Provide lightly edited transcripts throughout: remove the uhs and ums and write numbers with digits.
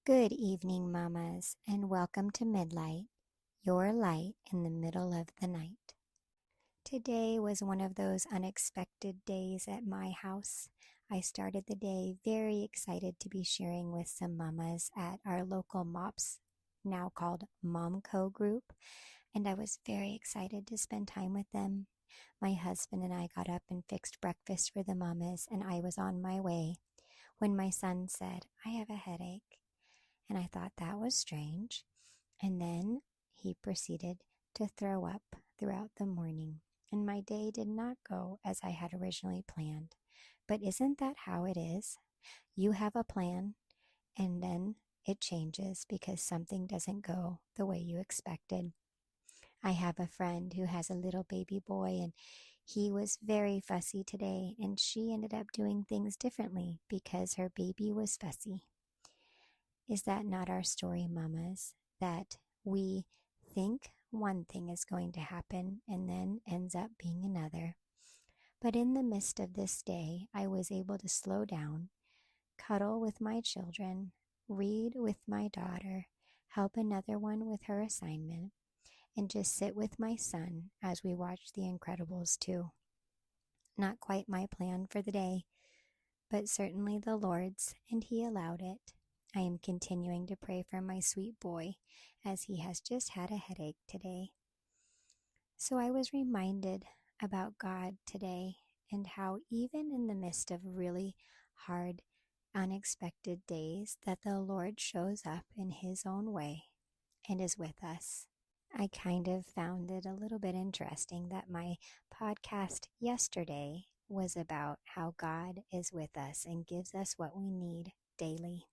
Good evening, mamas, and welcome to Midlight, your light in the middle of the night. Today was one of those unexpected days at my house. I started the day very excited to be sharing with some mamas at our local MOPS, now called Momco group, and I was very excited to spend time with them. My husband and I got up and fixed breakfast for the mamas, and I was on my way when my son said, "I have a headache." And I thought that was strange. And then he proceeded to throw up throughout the morning. And my day did not go as I had originally planned. But isn't that how it is? You have a plan, and then it changes because something doesn't go the way you expected. I have a friend who has a little baby boy, and he was very fussy today, and she ended up doing things differently because her baby was fussy. Is that not our story, mamas? That we think one thing is going to happen and then ends up being another. But in the midst of this day, I was able to slow down, cuddle with my children, read with my daughter, help another one with her assignment, and just sit with my son as we watched The Incredibles 2. Not quite my plan for the day, but certainly the Lord's, and He allowed it. I am continuing to pray for my sweet boy as he has just had a headache today. So I was reminded about God today and how even in the midst of really hard, unexpected days that the Lord shows up in His own way and is with us. I kind of found it a little bit interesting that my podcast yesterday was about how God is with us and gives us what we need daily.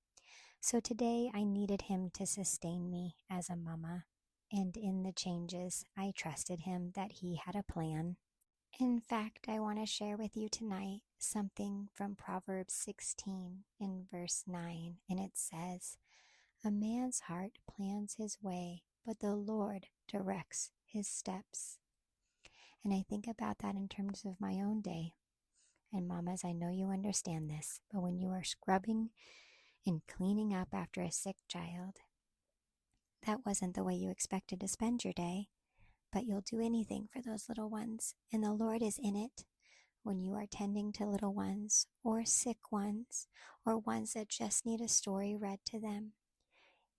So today I needed Him to sustain me as a mama. And in the changes, I trusted Him that He had a plan. In fact, I want to share with you tonight something from Proverbs 16 in verse 9. And it says, "A man's heart plans his way, but the Lord directs his steps." And I think about that in terms of my own day. And mamas, I know you understand this, but when you are scrubbing and cleaning up after a sick child, that wasn't the way you expected to spend your day, but you'll do anything for those little ones, and the Lord is in it when you are tending to little ones or sick ones or ones that just need a story read to them.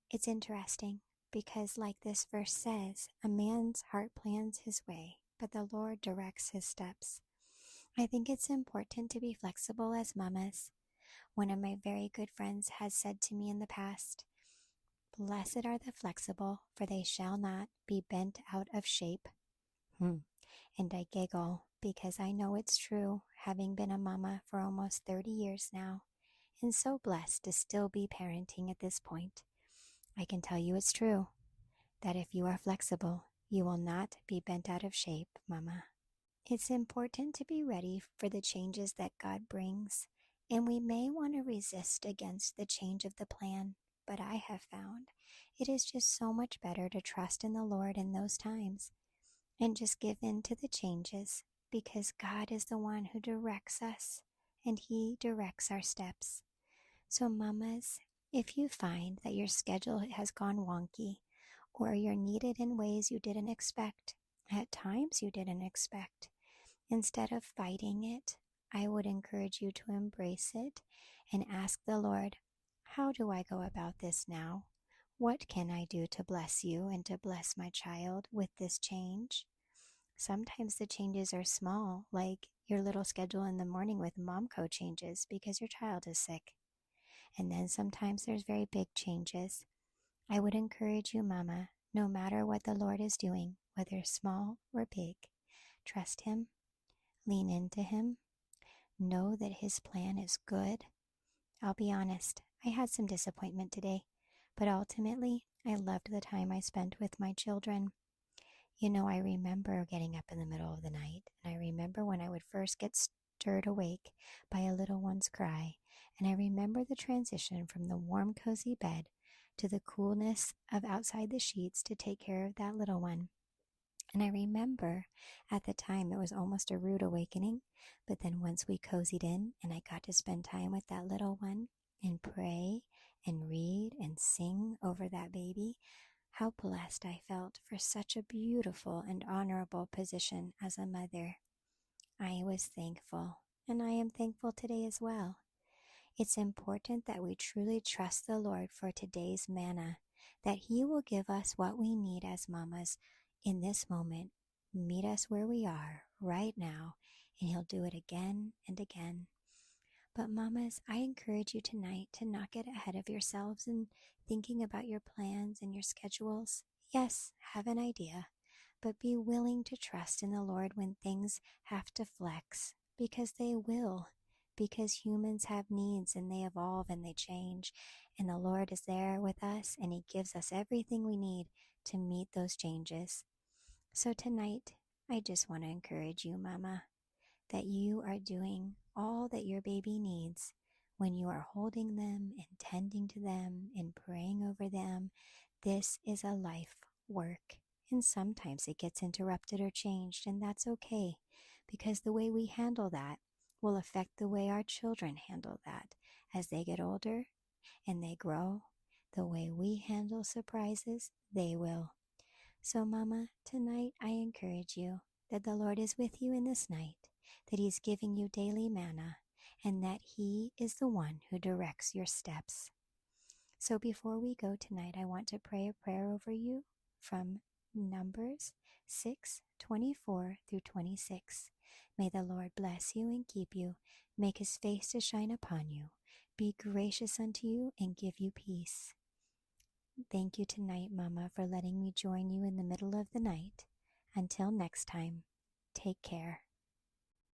It's interesting because, like this verse says, a man's heart plans his way, but the Lord directs his steps. I think it's important to be flexible as mamas. One of my very good friends has said to me in the past, "Blessed are the flexible, for they shall not be bent out of shape." And I giggle because I know it's true, having been a mama for almost 30 years now, and so blessed to still be parenting at this point. I can tell you it's true, that if you are flexible, you will not be bent out of shape, mama. It's important to be ready for the changes that God brings, and we may want to resist against the change of the plan, but I have found it is just so much better to trust in the Lord in those times and just give in to the changes because God is the one who directs us and He directs our steps. So, mamas, if you find that your schedule has gone wonky or you're needed in ways you didn't expect, at times you didn't expect, instead of fighting it, I would encourage you to embrace it and ask the Lord, how do I go about this now? What can I do to bless you and to bless my child with this change? Sometimes the changes are small, like your little schedule in the morning with Momco changes because your child is sick. And then sometimes there's very big changes. I would encourage you, mama, no matter what the Lord is doing, whether small or big, trust Him, lean into Him, know that His plan is good. I'll be honest, I had some disappointment today, but ultimately, I loved the time I spent with my children. You know, I remember getting up in the middle of the night, and I remember when I would first get stirred awake by a little one's cry, and I remember the transition from the warm, cozy bed to the coolness of outside the sheets to take care of that little one. And I remember at the time it was almost a rude awakening, but then once we cozied in and I got to spend time with that little one and pray and read and sing over that baby, how blessed I felt for such a beautiful and honorable position as a mother. I was thankful, and I am thankful today as well. It's important that we truly trust the Lord for today's manna, that He will give us what we need as mamas in this moment, meet us where we are right now, and He'll do it again and again. But mamas, I encourage you tonight to not get ahead of yourselves in thinking about your plans and your schedules. Yes, have an idea, but be willing to trust in the Lord when things have to flex, because they will. Because humans have needs and they evolve and they change, and the Lord is there with us and He gives us everything we need to meet those changes. So tonight, I just want to encourage you, Mama, that you are doing all that your baby needs when you are holding them and tending to them and praying over them. This is a life work, and sometimes it gets interrupted or changed, and that's okay, because the way we handle that will affect the way our children handle that as they get older and they grow. The way we handle surprises, they will. So, Mama, tonight I encourage you that the Lord is with you in this night, that He's giving you daily manna, and that He is the one who directs your steps. So before we go tonight, I want to pray a prayer over you from Numbers 6:24 through 26. May the Lord bless you and keep you, make His face to shine upon you, be gracious unto you, and give you peace. Thank you tonight, Mama, for letting me join you in the middle of the night. Until next time, take care.